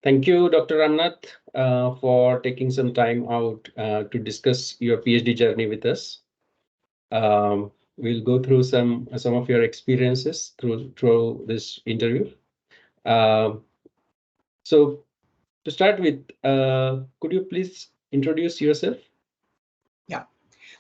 Thank you, Dr. Ramnath, for taking some time out to discuss your PhD journey with us. We'll go through some of your experiences through this interview. Um, so to start with, could you please introduce yourself? Yeah.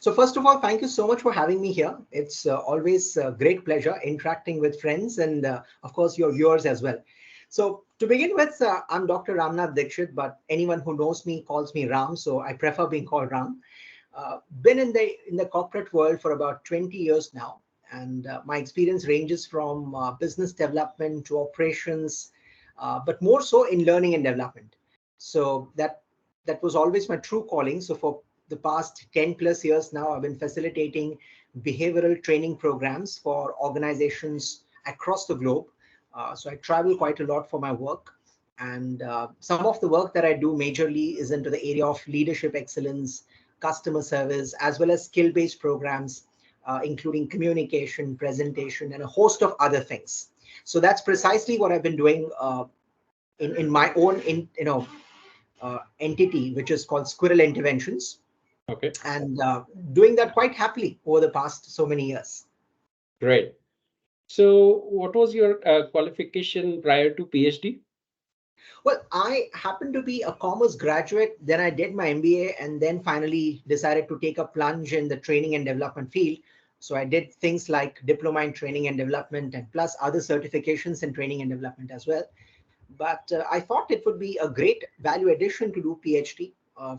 So first of all, thank you so much for having me here. It's always a great pleasure interacting with friends and of course your viewers as well. So to begin with, I'm Dr. Ramnath Dixit, but anyone who knows me calls me Ram, so I prefer being called Ram. Been in the corporate world for about 20 years now, and my experience ranges from business development to operations, but more so in learning and development. So that was always my true calling. So for the past 10 plus years now, I've been facilitating behavioral training programs for organizations across the globe. So I travel quite a lot for my work. And some of the work that I do majorly is into the area of leadership excellence, customer service, as well as skill-based programs, including communication, presentation, and a host of other things. So that's precisely what I've been doing in my own entity, which is called Squirrel Interventions. Okay, And doing that quite happily over the past so many years. great. So what was your qualification prior to PhD? Well, I happened to be a commerce graduate. Then I did my MBA and then finally decided to take a plunge in the training and development field. So I did things like diploma in training and development and plus other certifications in training and development as well. But I thought it would be a great value addition to do PhD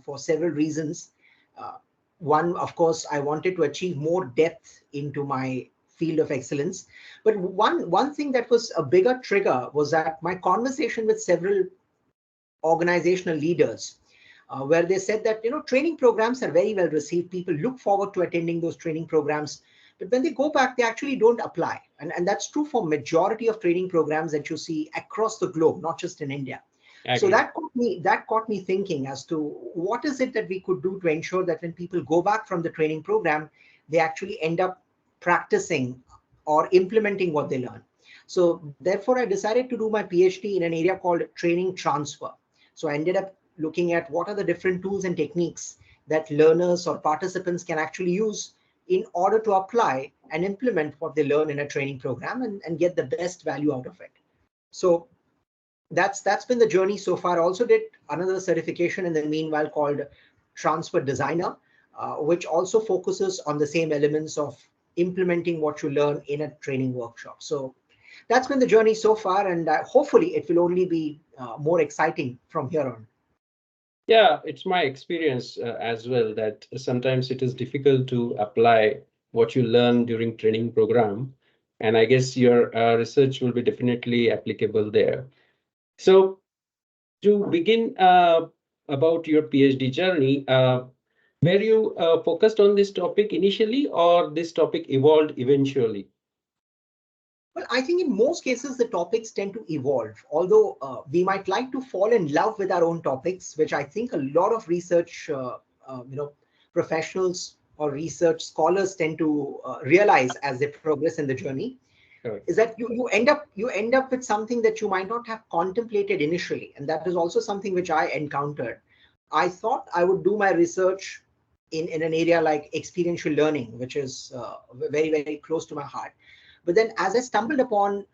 for several reasons. Uh, One, of course, I wanted to achieve more depth into my field of excellence. But one thing that was a bigger trigger was that my conversation with several organizational leaders, where they said that training programs are very well received. People look forward to attending those training programs, but when they go back, they actually don't apply. And that's true for majority of training programs that you see across the globe, not just in India. I So agree. that got me thinking as to what is it that we could do to ensure that when people go back from the training program, they actually end up practicing or implementing what they learn. So therefore, I decided to do my PhD in an area called training transfer. So I ended up looking at what are the different tools and techniques that learners or participants can actually use in order to apply and implement what they learn in a training program and get the best value out of it. So that's been the journey so far. I also did another certification in the meanwhile called Transfer Designer, which also focuses on the same elements of implementing what you learn in a training workshop. So that's been the journey so far, and hopefully it will only be more exciting from here on. Yeah, it's my experience as well that sometimes it is difficult to apply what you learn during training program. And I guess your research will be definitely applicable there. So to begin about your PhD journey, were you focused on this topic initially or this topic evolved eventually? Well, I think in most cases, the topics tend to evolve, although we might like to fall in love with our own topics, which I think a lot of research, professionals or research scholars tend to realize as they progress in the journey, Correct. is that you end up with something that you might not have contemplated initially, and that is also something which I encountered. I thought I would do my research in an area like experiential learning, which is very, very close to my heart. But then as I stumbled upon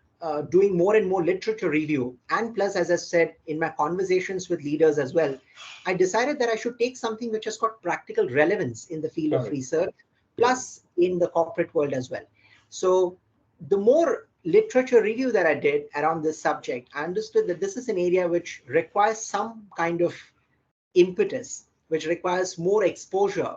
doing more and more literature review, and plus, as I said, in my conversations with leaders as well, I decided that I should take something which has got practical relevance in the field of Correct. research, Yeah. plus in the corporate world as well. So the more literature review that I did around this subject, I understood that this is an area which requires some kind of impetus, which requires more exposure,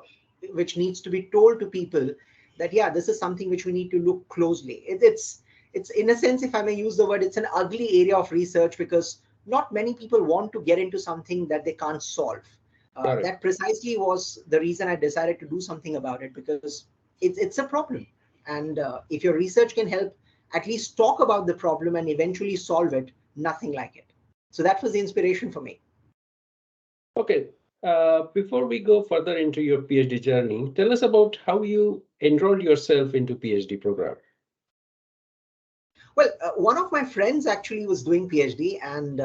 which needs to be told to people that, yeah, this is something which we need to look closely. It's in a sense, if I may use the word, it's an ugly area of research because not many people want to get into something that they can't solve. Correct. That precisely was the reason I decided to do something about it, because it's a problem. And if your research can help at least talk about the problem and eventually solve it, nothing like it. So that was the inspiration for me. Okay. Before we go further into your PhD journey, tell us about how you enrolled yourself into PhD program. Well, one of my friends actually was doing PhD, and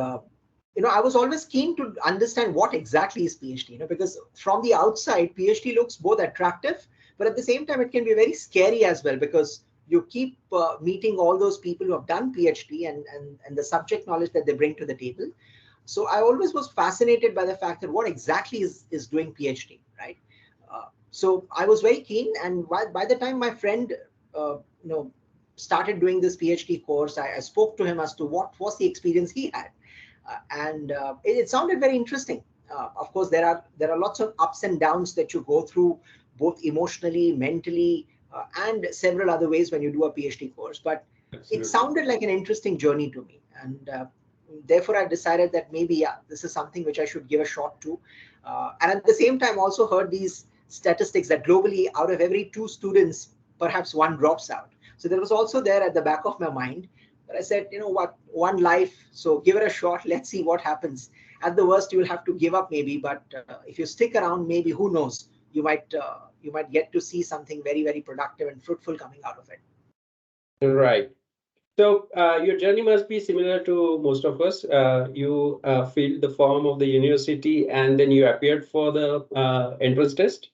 I was always keen to understand what exactly is PhD, because from the outside, PhD looks both attractive, but at the same time, it can be very scary as well, because you keep meeting all those people who have done PhD and the subject knowledge that they bring to the table. So I always was fascinated by the fact that what exactly is doing PhD, right? So I was very keen, and by the time my friend, started doing this PhD course, I spoke to him as to what was the experience he had, and it sounded very interesting. Of course, there are lots of ups and downs that you go through, both emotionally, mentally, and several other ways when you do a PhD course. But it Absolutely. sounded like an interesting journey to me, and therefore I decided that maybe, yeah, this is something which I should give a shot to. And at the same time, also heard these statistics that globally, out of every 2 students, perhaps one drops out. So there was also there at the back of my mind. But I said, you know what, one life, so give it a shot. Let's see what happens. At the worst, you will have to give up maybe, but if you stick around, maybe, who knows, you might get to see something very, very productive and fruitful coming out of it. Right. So your journey must be similar to most of us. You filled the form of the university and then you appeared for the entrance test.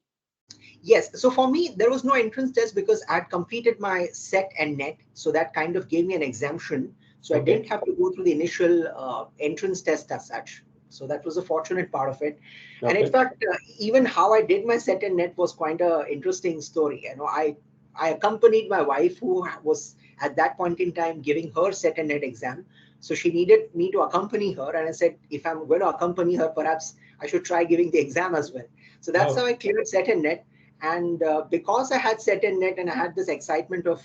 Yes. So for me, there was no entrance test because I had completed my set and net. So that kind of gave me an exemption. So I Okay. didn't have to go through the initial entrance test as such. So that was a fortunate part of it. And in Okay. fact, even how I did my set and net was quite an interesting story. I accompanied my wife, who was at that point in time giving her set and net exam. So she needed me to accompany her. And I said, if I'm going to accompany her, perhaps I should try giving the exam as well. So that's how Oh, I cleared set and net. And because I had set and net and I had this excitement of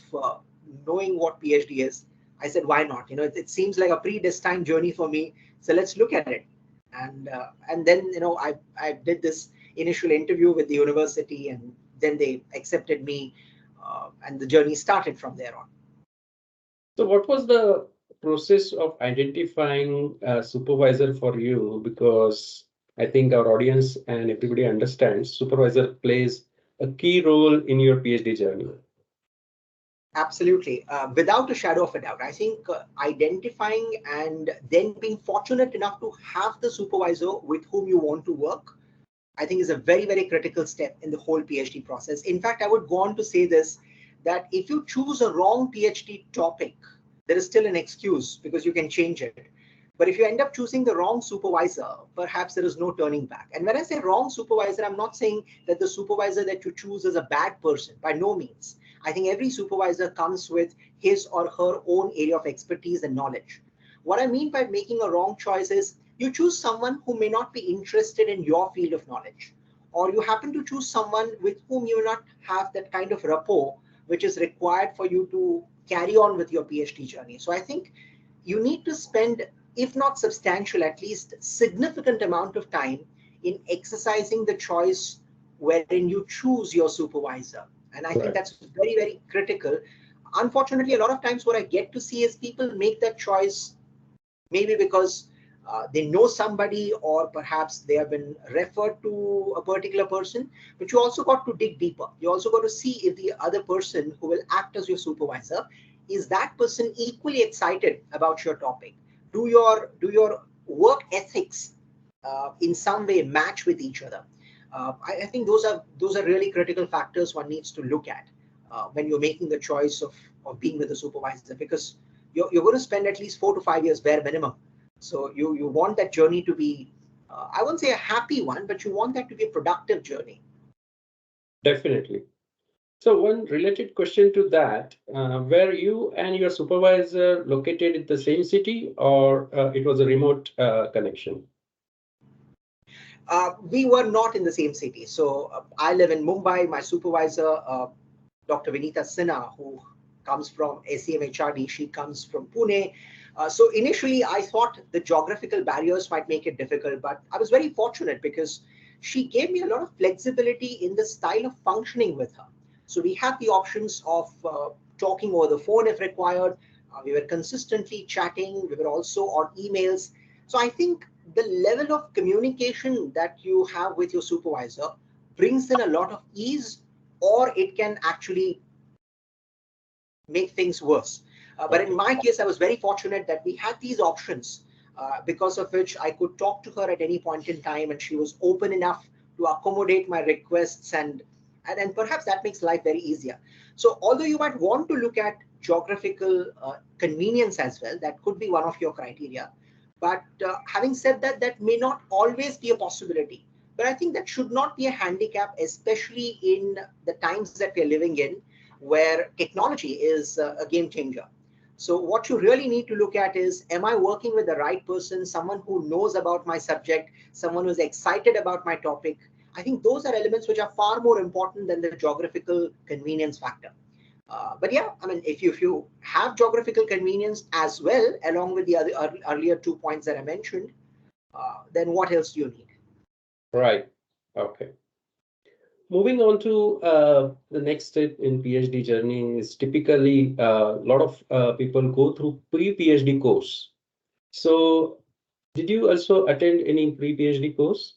knowing what PhD is, I said, why not? It seems like a predestined journey for me. So let's look at it. And then I did this initial interview with the university, and then they accepted me, and the journey started from there on. so what was the process of identifying a supervisor for you? Because I think our audience and everybody understands supervisor plays a key role in your PhD journey. Absolutely. Without a shadow of a doubt. I think identifying and then being fortunate enough to have the supervisor with whom you want to work, I think, is a very, very critical step in the whole PhD process. In fact, I would go on to say this, that if you choose a wrong PhD topic, there is still an excuse because you can change it. But if you end up choosing the wrong supervisor, perhaps there is no turning back. And when I say wrong supervisor, I'm not saying that the supervisor that you choose is a bad person, by no means. I think every supervisor comes with his or her own area of expertise and knowledge. What I mean by making a wrong choice is you choose someone who may not be interested in your field of knowledge, or you happen to choose someone with whom you will not have that kind of rapport which is required for you to carry on with your PhD journey. So I think you need to spend, if not substantial, at least significant amount of time in exercising the choice wherein you choose your supervisor. And I think Right. that's very, very critical. Unfortunately, a lot of times what I get to see is people make that choice maybe because they know somebody, or perhaps they have been referred to a particular person. But you also got to dig deeper. You also got to see if the other person who will act as your supervisor, is that person equally excited about your topic. Do your work ethics in some way match with each other? I think those are really critical factors one needs to look at when you're making the choice of being with a supervisor, because you're going to spend at least 4 to 5 years bare minimum. So you want that journey to be, I won't say a happy one, but you want that to be a productive journey. Definitely. So one related question to that, were you and your supervisor located in the same city or it was a remote connection? We were not in the same city. So I live in Mumbai. My supervisor, Dr. Vinita Sinha, who comes from SEMHRD, she comes from Pune. So initially, I thought the geographical barriers might make it difficult, but I was very fortunate because she gave me a lot of flexibility in the style of functioning with her. So we had the options of talking over the phone if required. We were consistently chatting. We were also on emails. So I think the level of communication that you have with your supervisor brings in a lot of ease, or it can actually make things worse. But in Okay. my case, I was very fortunate that we had these options because of which I could talk to her at any point in time, and she was open enough to accommodate my requests, and perhaps that makes life very easier. So although you might want to look at geographical convenience as well, that could be one of your criteria. But having said that, that may not always be a possibility. But I think that should not be a handicap, especially in the times that we're living in, where technology is a game changer. So what you really need to look at is, am I working with the right person, someone who knows about my subject, someone who's excited about my topic? I think those are elements which are far more important than the geographical convenience factor. But yeah, I mean, if you have geographical convenience as well, along with the other earlier 2 points that I mentioned, then what else do you need? Right. Okay. Moving on to the next step in PhD journey is typically a lot of people go through pre-PhD course. So did you also attend any pre-PhD course?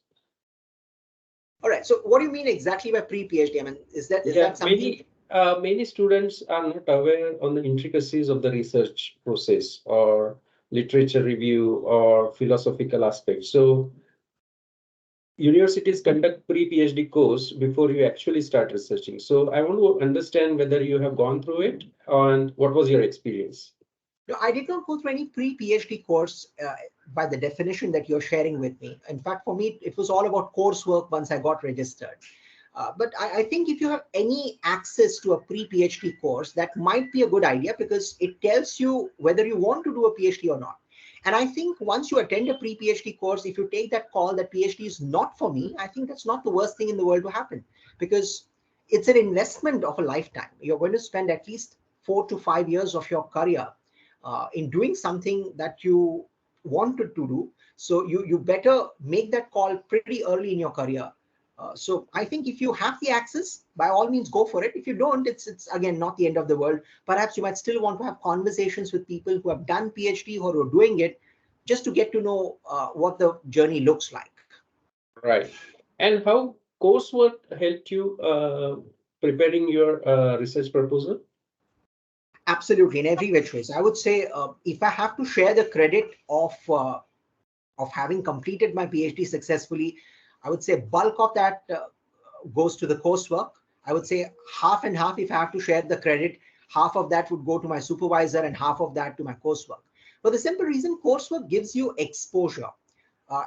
All right. So what do you mean exactly by pre-PhD? I mean, is Yeah, that something? many students are not aware on the intricacies of the research process or literature review or philosophical aspects. So universities conduct pre-PhD course before you actually start researching. So I want to understand whether you have gone through it and what was your experience. No, I did not go through any pre-PhD course by the definition that you're sharing with me. In fact, for me, it was all about coursework once I got registered. But I think if you have any access to a pre-PhD course, that might be a good idea, because it tells you whether you want to do a PhD or not. And I think once you attend a pre-PhD course, if you take that call that PhD is not for me, I think that's not the worst thing in the world to happen, because it's an investment of a lifetime. You're going to spend at least 4 to 5 years of your career in doing something that you wanted to do. So you better make that call pretty early in your career. So I think if you have the access, by all means go for it. If you don't, it's again not the end of the world. Perhaps you might still want to have conversations with people who have done PhD or who are doing it, just to get to know what the journey looks like. Right. And how coursework helped you preparing your research proposal? Absolutely, in every which ways. I would say if I have to share the credit of having completed my PhD successfully, I would say bulk of that goes to the coursework. I would say half and half. If I have to share the credit, half of that would go to my supervisor and half of that to my coursework. For the simple reason, coursework gives you exposure.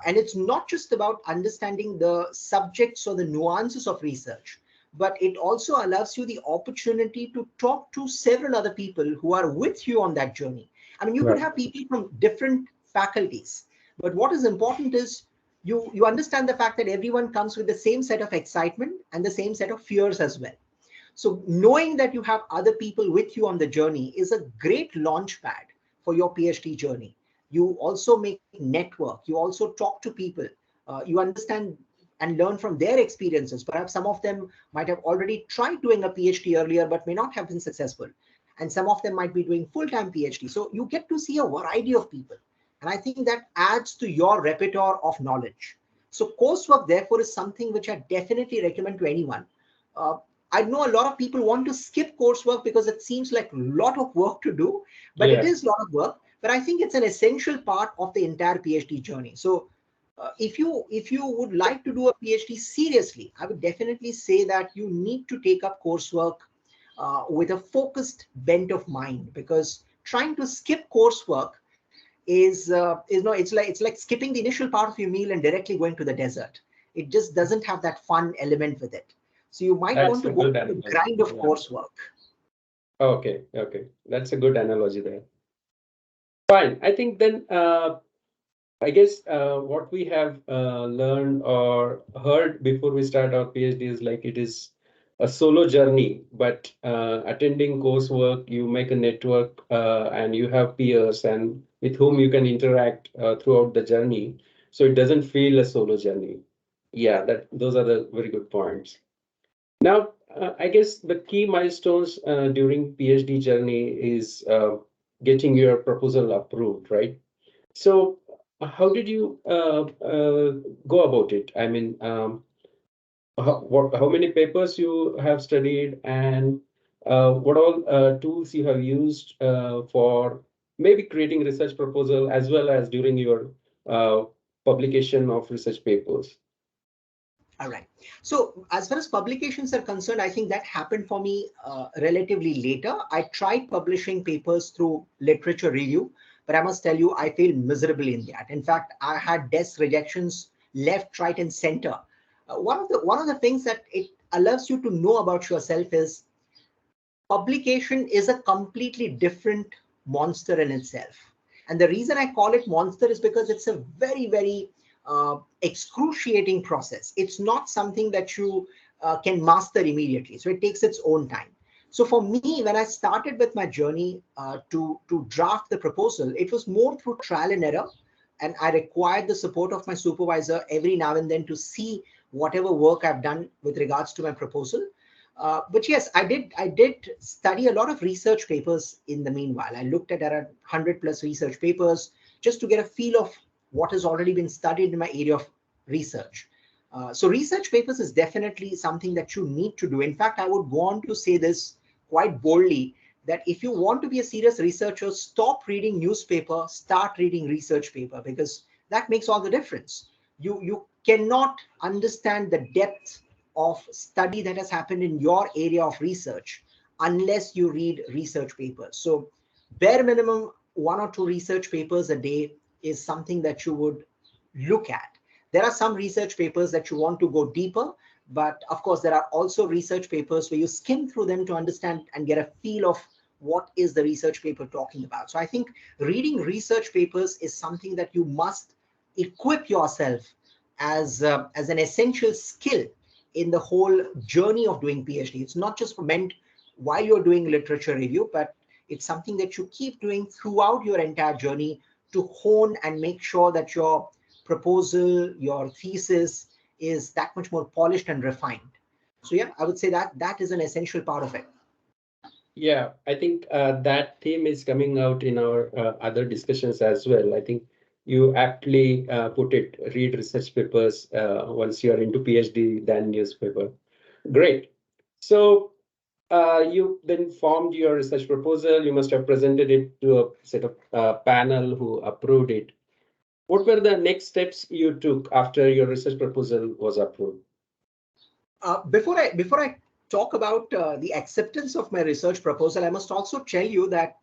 And it's not just about understanding the subjects or the nuances of research, but it also allows you the opportunity to talk to several other people who are with you on that journey. I mean, you could Right. have people from different faculties, but what is important is you understand the fact that everyone comes with the same set of excitement and the same set of fears as well. So knowing that you have other people with you on the journey is a great launch pad for your PhD journey. You also make network. You also talk to people. You understand and learn from their experiences. Perhaps some of them might have already tried doing a PhD earlier, but may not have been successful. And some of them might be doing full-time PhD. So you get to see a variety of people. And I think that adds to your repertoire of knowledge. So coursework, therefore, is something which I definitely recommend to anyone. Uh, I know a lot of people want to skip coursework because it seems like a lot of work to do, but it Yeah. is a lot of work. But I think it's an essential part of the entire PhD journey. So if you would like to do a PhD seriously, I would definitely say that you need to take up coursework with a focused bent of mind, because trying to skip coursework is no, it's like skipping the initial part of your meal and directly going to the desert. It just doesn't have that fun element with it. So you might want That's to a go good through the analogy. grind of Yeah. coursework. Okay. Okay. That's a good analogy there. Fine. I think then I guess what we have learned or heard before we start our PhD is like it is a solo journey, but attending coursework, you make a network and you have peers and with whom you can interact throughout the journey. So it doesn't feel a solo journey. Yeah, that those are the very good points. Now, I guess the key milestones during PhD journey is getting your proposal approved, right? So, how did you go about it? I mean, how many papers you have studied, and what all tools you have used for maybe creating research proposal as well as during your uh, publication of research papers? All right. So as far as publications are concerned, I think that happened for me relatively later. I tried publishing papers through literature review, but I must tell you, I failed miserably in that. In fact, I had desk rejections left, right, and center. One of the things that it allows you to know about yourself is publication is a completely different monster in itself. And the reason I call it monster is because it's a very excruciating process. It's not something that you can master immediately. So it takes its own time. So for me, when I started with my journey to draft the proposal, it was more through trial and error. And I required the support of my supervisor every now and then to see whatever work I've done with regards to my proposal. But yes, I did study a lot of research papers in the meanwhile. I looked at around 100 plus research papers just to get a feel of what has already been studied in my area of research. So research papers is definitely something that you need to do. In fact, I would go on to say this quite boldly, that if you want to be a serious researcher, stop reading newspaper, start reading research paper, because that makes all the difference. You cannot understand the depth of study that has happened in your area of research unless you read research papers. So bare minimum 1 or 2 research papers a day is something that you would look at. There are some research papers that you want to go deeper, but of course there are also research papers where you skim through them to understand and get a feel of what is the research paper talking about. So I think reading research papers is something that you must equip yourself as an essential skill in the whole journey of doing PhD. It's not just meant while you're doing literature review, but it's something that you keep doing throughout your entire journey to hone and make sure that your proposal, your thesis is that much more polished and refined. So yeah, I would say that that is an essential part of it. Yeah, I think that theme is coming out in our other discussions as well. I think you aptly put it, read research papers once you are into PhD than newspaper. Great. So you then formed your research proposal. You must have presented it to a set of panel who approved it. What were the next steps you took after your research proposal was approved? Before I talk about the acceptance of my research proposal, I must also tell you that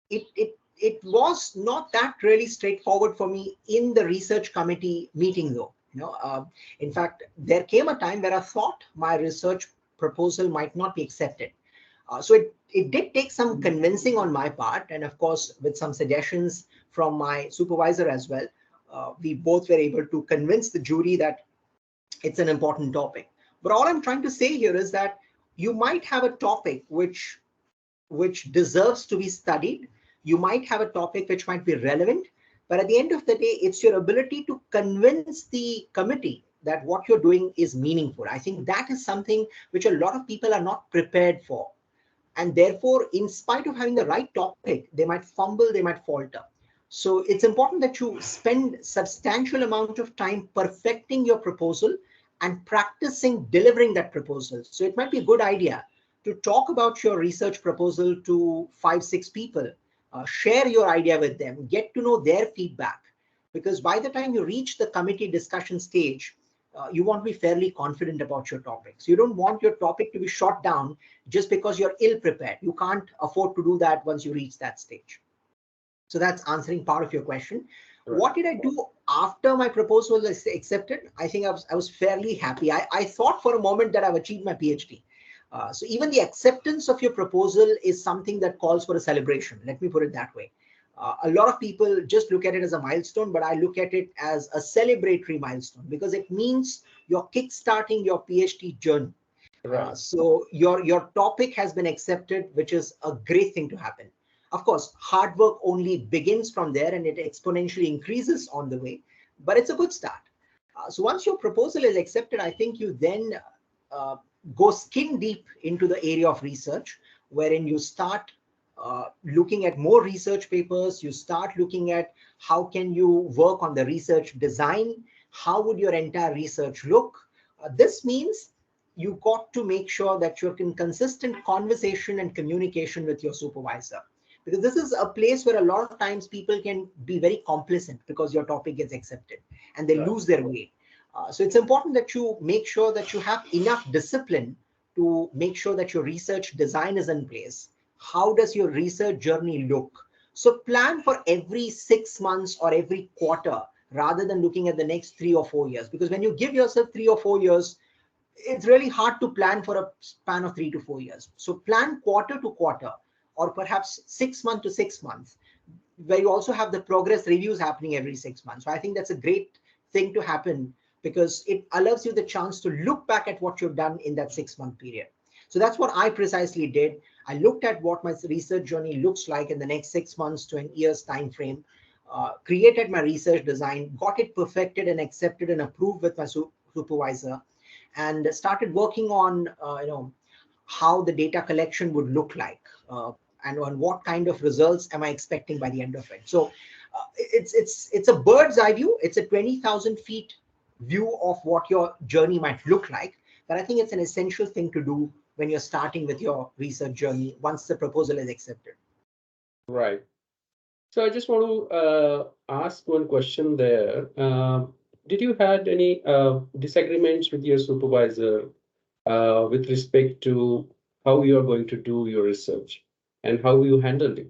it was not that really straightforward for me in the research committee meeting, though. In fact, there came a time where I thought my research proposal might not be accepted. So it did take some convincing on my part, and of course, with some suggestions from my supervisor as well. We both were able to convince the jury that it's an important topic. But all I'm trying to say here is that you might have a topic which deserves to be studied. You might have a topic which might be relevant, but at the end of the day, it's your ability to convince the committee that what you're doing is meaningful. I think that is something which a lot of people are not prepared for. And therefore, in spite of having the right topic, they might fumble, they might falter. So it's important that you spend substantial amount of time perfecting your proposal and practicing delivering that proposal. So it might be a good idea to talk about your research proposal to 5, 6 people, share your idea with them, get to know their feedback, because by the time you reach the committee discussion stage, you want to be fairly confident about your topics. You don't want your topic to be shot down just because you're ill prepared. You can't afford to do that once you reach that stage. So that's answering part of your question. Right. What did I do after my proposal was accepted? I think I was fairly happy. I thought for a moment that I've achieved my PhD. So even the acceptance of your proposal is something that calls for a celebration. Let me put it that way. A lot of people just look at it as a milestone, but I look at it as a celebratory milestone because it means you're kickstarting your PhD journey. Right. So your topic has been accepted, which is a great thing to happen. Of course, hard work only begins from there and it exponentially increases on the way, but it's a good start. So once your proposal is accepted, I think you then uh, go skin deep into the area of research, wherein you start looking at more research papers. You start looking at how can you work on the research design, how would your entire research look. This means you got to make sure that you're in consistent conversation and communication with your supervisor. because this is a place where a lot of times people can be very complacent because your topic gets accepted and they lose their way. So it's important that you make sure that you have enough discipline to make sure that your research design is in place. How does your research journey look? So plan for every 6 months or every quarter rather than looking at the next 3 or 4 years. Because when you give yourself 3 or 4 years, it's really hard to plan for a span of 3 to 4 years. So plan quarter to quarter, or perhaps 6 months to 6 months, where you also have the progress reviews happening every 6 months. So I think that's a great thing to happen because it allows you the chance to look back at what you've done in that 6-month period. So that's what I precisely did. I looked at what my research journey looks like in the next 6 months to an year's time frame, created my research design, got it perfected and accepted and approved with my supervisor, and started working on how the data collection would look like, and on what kind of results am I expecting by the end of it. So it's a bird's eye view. It's a 20,000 feet view of what your journey might look like. But I think it's an essential thing to do when you're starting with your research journey once the proposal is accepted. Right. So I just want to ask one question there. Did you had any disagreements with your supervisor with respect to how you are going to do your research and how you handled it?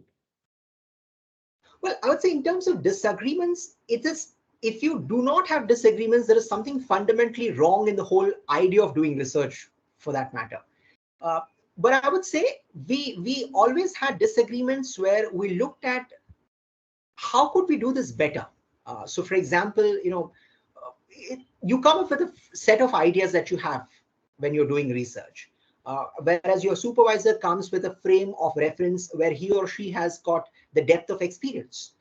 Well, I would say in terms of disagreements, it is, if you do not have disagreements, there is something fundamentally wrong in the whole idea of doing research, for that matter. But I would say we always had disagreements where we looked at how could we do this better. So for example, you come up with a set of ideas that you have when you're doing research, whereas your supervisor comes with a frame of reference where he or she has got the depth of experience.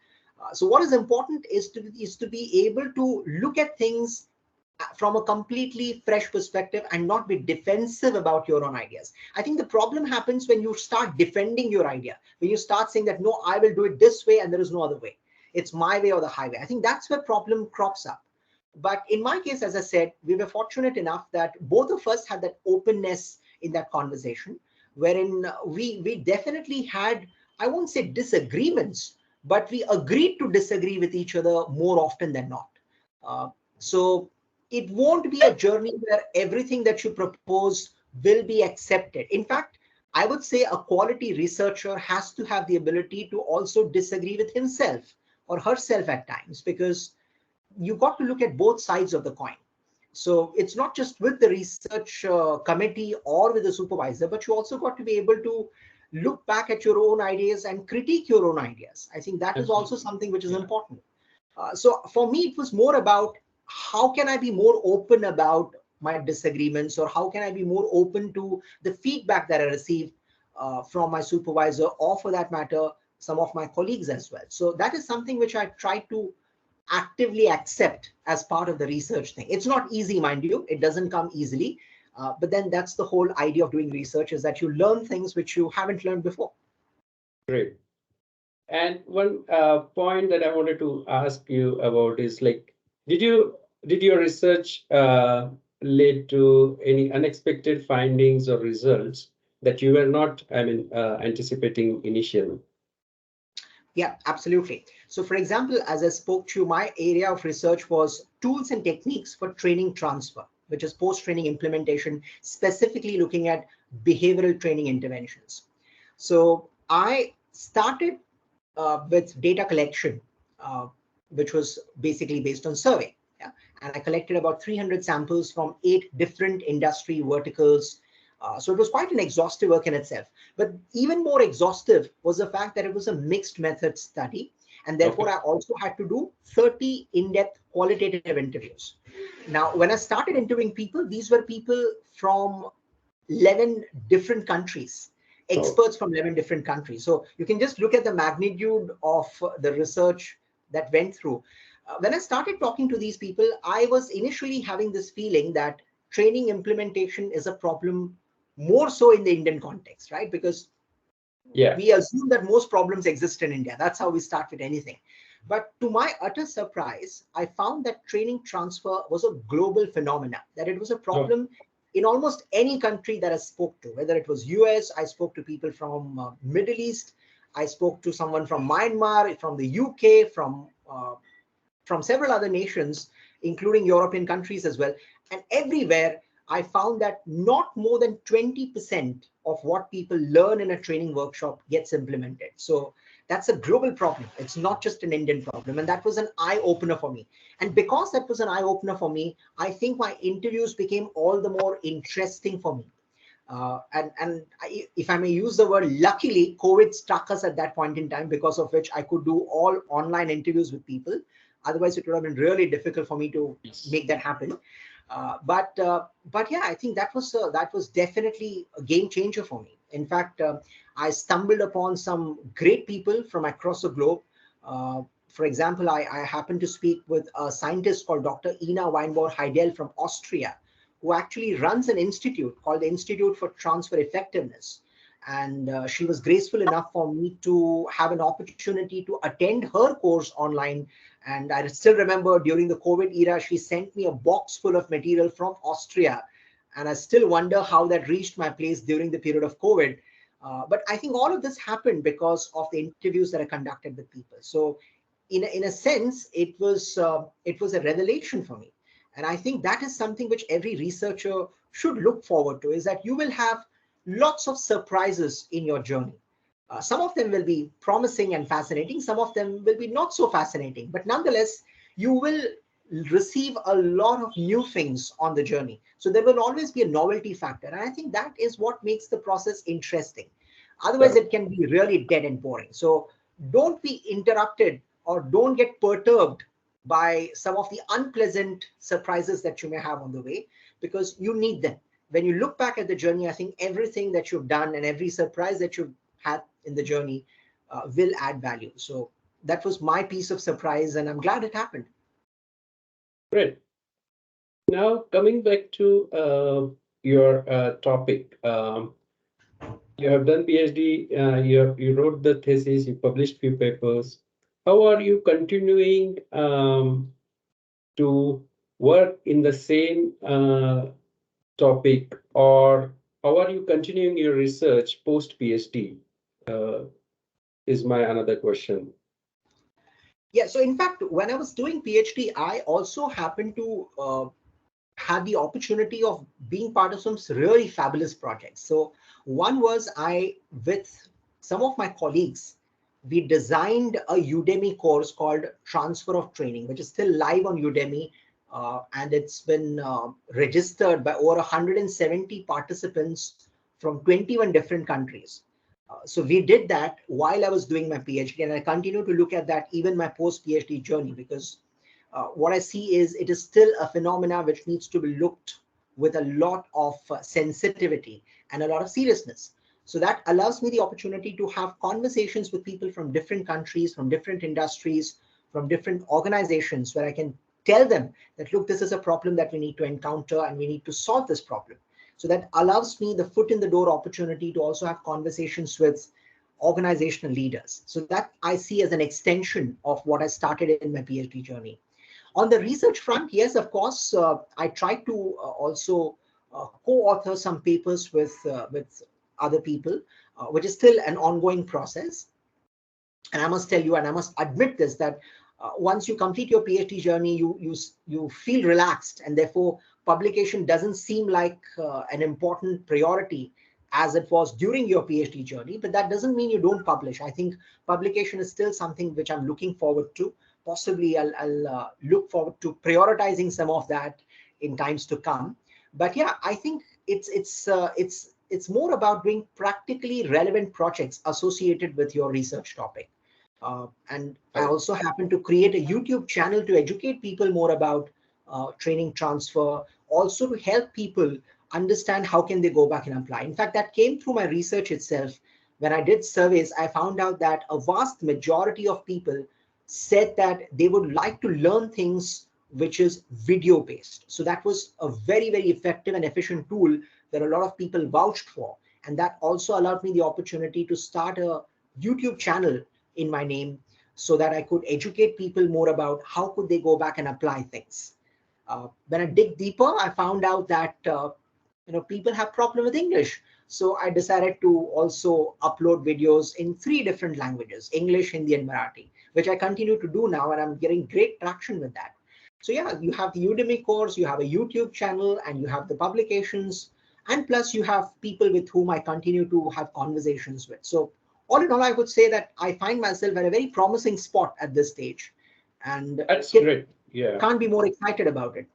So what is important is to be able to look at things from a completely fresh perspective and not be defensive about your own ideas. I think the problem happens when you start defending your idea, when you start saying that, no, I will do it this way and there is no other way. It's my way or the highway. I think that's where problem crops up. But in my case, as I said, we were fortunate enough that both of us had that openness in that conversation, wherein we definitely had, I won't say disagreements, but we agreed to disagree with each other more often than not. So it won't be a journey where everything that you propose will be accepted. In fact, I would say a quality researcher has to have the ability to also disagree with himself or herself at times, because you got to look at both sides of the coin. So it's not just with the research committee or with the supervisor, but you also got to be able to look back at your own ideas and critique your own ideas. I think that is also something which is important. So for me, it was more about how can I be more open about my disagreements, or how can I be more open to the feedback that I receive from my supervisor, or for that matter, some of my colleagues as well. So that is something which I try to actively accept as part of the research thing. It's not easy, mind you, it doesn't come easily. But then that's the whole idea of doing research, is that you learn things which you haven't learned before. Great. And one point that I wanted to ask you about is like, did your research lead to any unexpected findings or results that you were not, anticipating initially? Yeah, absolutely. So for example, as I spoke to you, my area of research was tools and techniques for training transfer, which is post-training implementation, specifically looking at behavioral training interventions. So I started with data collection, which was basically based on survey. Yeah? And I collected about 300 samples from 8 different industry verticals. So it was quite an exhaustive work in itself. But even more exhaustive was the fact that it was a mixed method study. And therefore, I also had to do 30 in-depth qualitative interviews. Now, when I started interviewing people, these were people from 11 different countries, experts from 11 different countries. So you can just look at the magnitude of the research that went through. When I started talking to these people, I was initially having this feeling that training implementation is a problem more so in the Indian context, right? Because we assume that most problems exist in India. That's how we start with anything. But to my utter surprise, I found that training transfer was a global phenomenon, that it was a problem in almost any country that I spoke to, whether it was US, I spoke to people from Middle East, I spoke to someone from Myanmar, from the UK, from several other nations, including European countries as well. And everywhere, I found that not more than 20% of what people learn in a training workshop gets implemented. So that's a global problem. It's not just an Indian problem. And that was an eye opener for me. And because that was an eye opener for me, I think my interviews became all the more interesting for me. If I may use the word, luckily, COVID struck us at that point in time, because of which I could do all online interviews with people. Otherwise, it would have been really difficult for me to make that happen. But yeah, I think that was definitely a game changer for me. In fact, I stumbled upon some great people from across the globe. For example, I happened to speak with a scientist called Dr. Ina Weinbauer-Heidel from Austria, who actually runs an institute called the Institute for Transfer Effectiveness. And she was graceful enough for me to have an opportunity to attend her course online. And I still remember during the COVID era, she sent me a box full of material from Austria. And I still wonder how that reached my place during the period of COVID. But I think all of this happened because of the interviews that I conducted with people. So in a sense, it was a revelation for me. And I think that is something which every researcher should look forward to, is that you will have lots of surprises in your journey. Some of them will be promising and fascinating. Some of them will be not so fascinating. But nonetheless, you will receive a lot of new things on the journey. So there will always be a novelty factor. And I think that is what makes the process interesting. Otherwise, it can be really dead and boring. So don't be interrupted or don't get perturbed by some of the unpleasant surprises that you may have on the way, because you need them. When you look back at the journey, I think everything that you've done and every surprise that you've had in the journey will add value. So that was my piece of surprise, and I'm glad it happened. Great. Now, coming back to your topic, you have done PhD, you wrote the thesis, you published few papers. How are you continuing to work in the same topic, or how are you continuing your research post PhD? Is my another question. Yeah, so in fact, when I was doing PhD, I also happened to had the opportunity of being part of some really fabulous projects. So one was with some of my colleagues, we designed a Udemy course called Transfer of Training, which is still live on Udemy. And it's been registered by over 170 participants from 21 different countries. So we did that while I was doing my PhD, and I continue to look at that even my post-PhD journey, because what I see is it is still a phenomena which needs to be looked with a lot of sensitivity and a lot of seriousness. So that allows me the opportunity to have conversations with people from different countries, from different industries, from different organizations, where I can tell them that, look, this is a problem that we need to encounter and we need to solve this problem. So that allows me the foot in the door opportunity to also have conversations with organizational leaders. So that I see as an extension of what I started in my PhD journey. On the research front, yes, of course, I tried to also co-author some papers with other people, which is still an ongoing process. And I must tell you, and I must admit this, that once you complete your PhD journey, you feel relaxed, and therefore publication doesn't seem like an important priority as it was during your PhD journey. But that doesn't mean you don't publish. I think publication is still something which I'm looking forward to. Possibly I'll look forward to prioritizing some of that in times to come. But yeah, I think it's more about doing practically relevant projects associated with your research topic. And I also happen to create a YouTube channel to educate people more about training transfer, also to help people understand how can they go back and apply. In fact, that came through my research itself. When I did surveys, I found out that a vast majority of people said that they would like to learn things which is video based. So that was a very, very effective and efficient tool that a lot of people vouched for. And that also allowed me the opportunity to start a YouTube channel in my name, so that I could educate people more about how could they go back and apply things. When I dig deeper, I found out that people have problem with English. So I decided to also upload videos in 3 different languages, English, Hindi, and Marathi, which I continue to do now, and I'm getting great traction with that. So yeah, you have the Udemy course, you have a YouTube channel, and you have the publications, and plus you have people with whom I continue to have conversations with. So all in all, I would say that I find myself at a very promising spot at this stage, and That's great. Yeah. can't be more excited about it.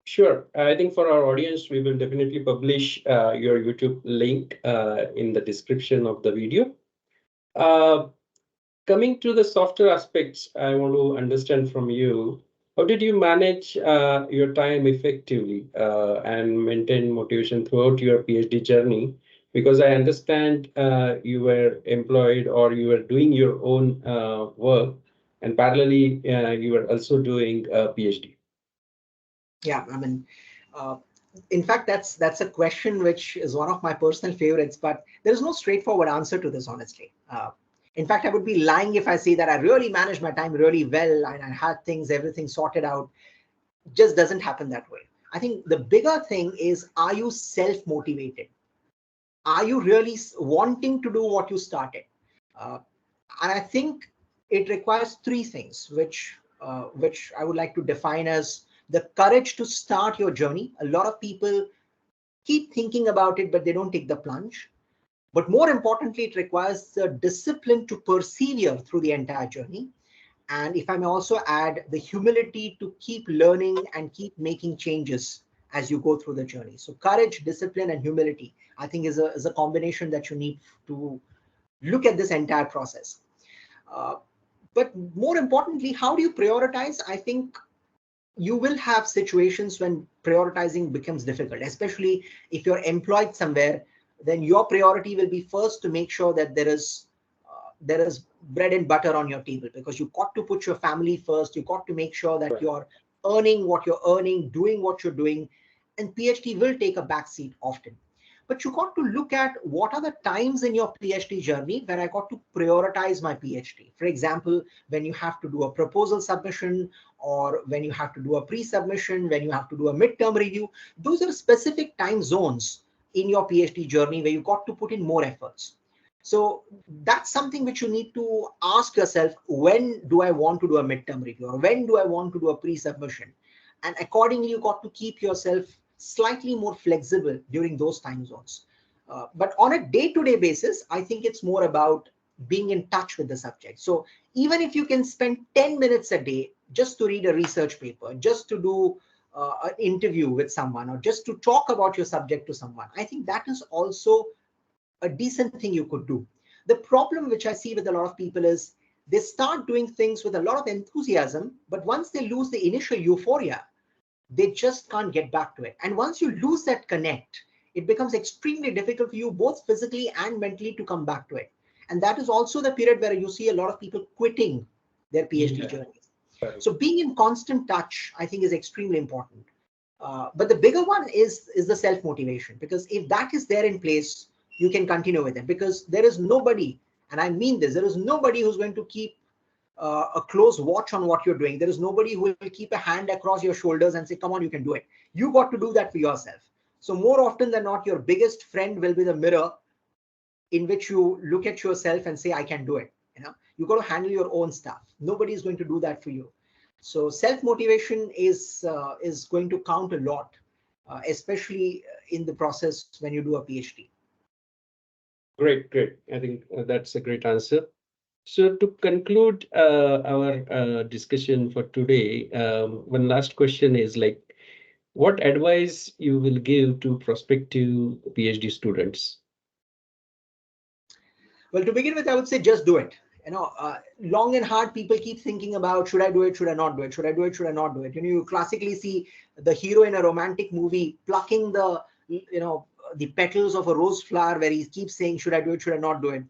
Sure. I think for our audience, we will definitely publish your YouTube link in the description of the video. Uh, Coming to the softer aspects, I want to understand from you, how did you manage your time effectively and maintain motivation throughout your PhD journey? Because I understand you were employed or you were doing your own work, and parallelly, you were also doing a PhD. Yeah, I mean, uh, in fact, that's a question which is one of my personal favorites, but there is no straightforward answer to this, honestly. In fact, I would be lying if I say that I really managed my time really well and I had everything sorted out. Just doesn't happen that way. I think the bigger thing is, are you self-motivated? Are you really wanting to do what you started? Uh, and I think it requires 3 things, which I would like to define as the courage to start your journey. A lot of people keep thinking about it, but they don't take the plunge. But more importantly, it requires the discipline to persevere through the entire journey. And if I may also add, the humility to keep learning and keep making changes as you go through the journey. So courage, discipline, and humility, I think, is a combination that you need to look at this entire process. Uh, but more importantly, how do you prioritize? I think you will have situations when prioritizing becomes difficult, especially if you're employed somewhere. Then your priority will be first to make sure that there is bread and butter on your table, because you got to put your family first. You got to make sure that you're earning what you're earning, doing what you're doing, and PhD will take a backseat often. But you got to look at what are the times in your PhD journey where I got to prioritize my PhD. For example, when you have to do a proposal submission, or when you have to do a pre-submission, when you have to do a midterm review. Those are specific time zones in your PhD journey where you got to put in more efforts. So that's something which you need to ask yourself: when do I want to do a midterm review, or when do I want to do a pre-submission? And accordingly, you got to keep yourself slightly more flexible during those time zones. But on a day-to-day basis, I think it's more about being in touch with the subject. So even if you can spend 10 minutes a day just to read a research paper, just to do an interview with someone, or just to talk about your subject to someone, I think that is also a decent thing you could do. The problem which I see with a lot of people is they start doing things with a lot of enthusiasm, but once they lose the initial euphoria, they just can't get back to it. And once you lose that connect, it becomes extremely difficult for you, both physically and mentally, to come back to it. And that is also the period where you see a lot of people quitting their PhD journeys. So being in constant touch, I think, is extremely important. But the bigger one is the self-motivation, because if that is there in place, you can continue with it, because there is nobody, and I mean this, there is nobody who's going to keep a close watch on what you're doing. There is nobody who will keep a hand across your shoulders and say, come on, you can do it. You got to do that for yourself. So more often than not, your biggest friend will be the mirror in which you look at yourself and say, I can do it. You got to handle your own stuff. Nobody is going to do that for you. So self-motivation is going to count a lot, especially in the process when you do a PhD. Great, great. I think that's a great answer. So to conclude our discussion for today, one last question is like, what advice you will give to prospective PhD students? Well, to begin with, I would say just do it. Long and hard, people keep thinking about, should I do it? Should I not do it? Should I do it? Should I not do it? You classically see the hero in a romantic movie plucking the petals of a rose flower, where he keeps saying, should I do it? Should I not do it?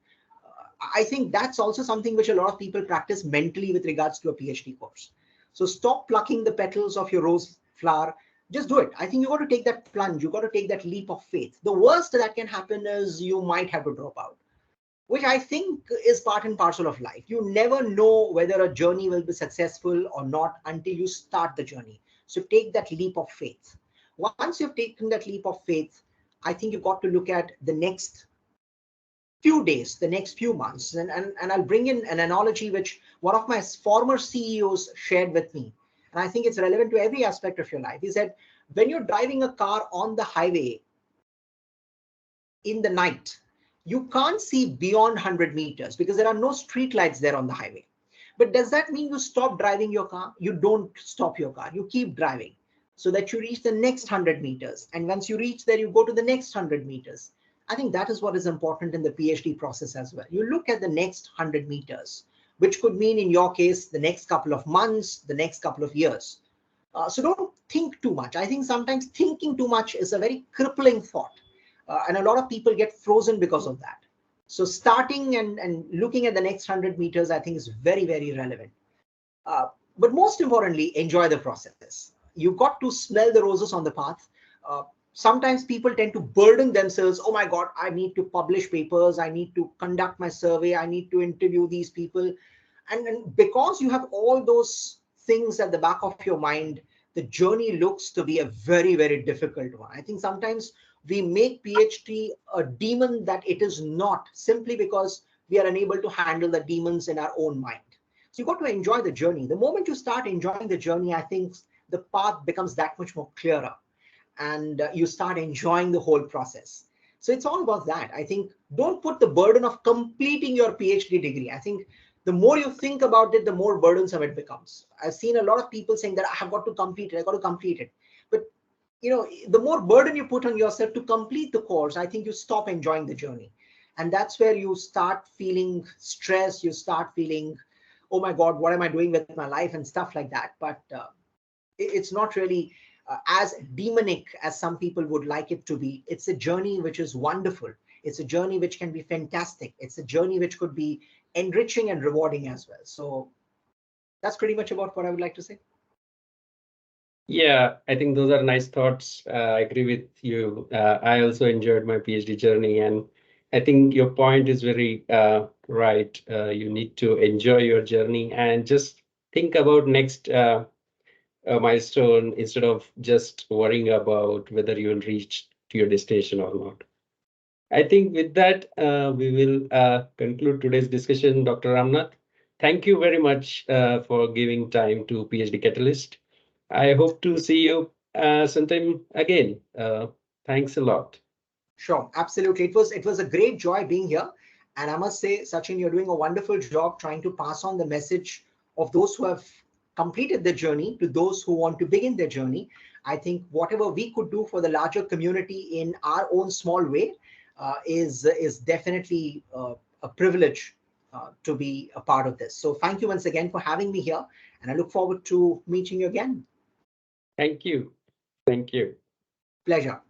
I think that's also something which a lot of people practice mentally with regards to a PhD course. So stop plucking the petals of your rose flower. Just do it. I think you got to take that plunge. You got to take that leap of faith. The worst that can happen is you might have to drop out, which I think is part and parcel of life. You never know whether a journey will be successful or not until you start the journey. So take that leap of faith. Once you've taken that leap of faith, I think you've got to look at the next few days, the next few months. And I'll bring in an analogy which one of my former CEOs shared with me. And I think it's relevant to every aspect of your life. He said, when you're driving a car on the highway in the night, you can't see beyond 100 meters because there are no street lights there on the highway. But does that mean you stop driving your car? You don't stop your car. You keep driving so that you reach the next 100 meters. And once you reach there, you go to the next 100 meters. I think that is what is important in the PhD process as well. You look at the next 100 meters, which could mean in your case, the next couple of months, the next couple of years. So don't think too much. I think sometimes thinking too much is a very crippling thought. And a lot of people get frozen because of that. So starting and looking at the next 100 meters, I think is very, very relevant. But most importantly, enjoy the process. You've got to smell the roses on the path. Sometimes people tend to burden themselves. Oh my God, I need to publish papers. I need to conduct my survey. I need to interview these people. And because you have all those things at the back of your mind, the journey looks to be a very, very difficult one. I think sometimes we make PhD a demon that it is not, simply because we are unable to handle the demons in our own mind. So you've got to enjoy the journey. The moment you start enjoying the journey, I think the path becomes that much more clearer, and you start enjoying the whole process. So it's all about that. I think don't put the burden of completing your PhD degree. I think the more you think about it, the more burdensome it becomes. I've seen a lot of people saying that I have got to complete it, I got to complete it. But the more burden you put on yourself to complete the course, I think you stop enjoying the journey. And that's where you start feeling stress. You start feeling, oh my God, what am I doing with my life and stuff like that. But it's not really as demonic as some people would like it to be. It's a journey which is wonderful. It's a journey which can be fantastic. It's a journey which could be enriching and rewarding as well. So that's pretty much about what I would like to say. Yeah, I think those are nice thoughts. I agree with you. I also enjoyed my PhD journey, and I think your point is very right. You need to enjoy your journey and just think about next milestone instead of just worrying about whether you will reach to your destination or not. I think with that, we will conclude today's discussion, Dr. Ramnath. Thank you very much for giving time to PhD Catalyst. I hope to see you sometime again. Thanks a lot. Sure, absolutely. It was a great joy being here. And I must say, Sachin, you're doing a wonderful job trying to pass on the message of those who have completed the journey to those who want to begin their journey. I think whatever we could do for the larger community in our own small way is definitely a privilege to be a part of this. So thank you once again for having me here. And I look forward to meeting you again. Thank you. Thank you. Pleasure.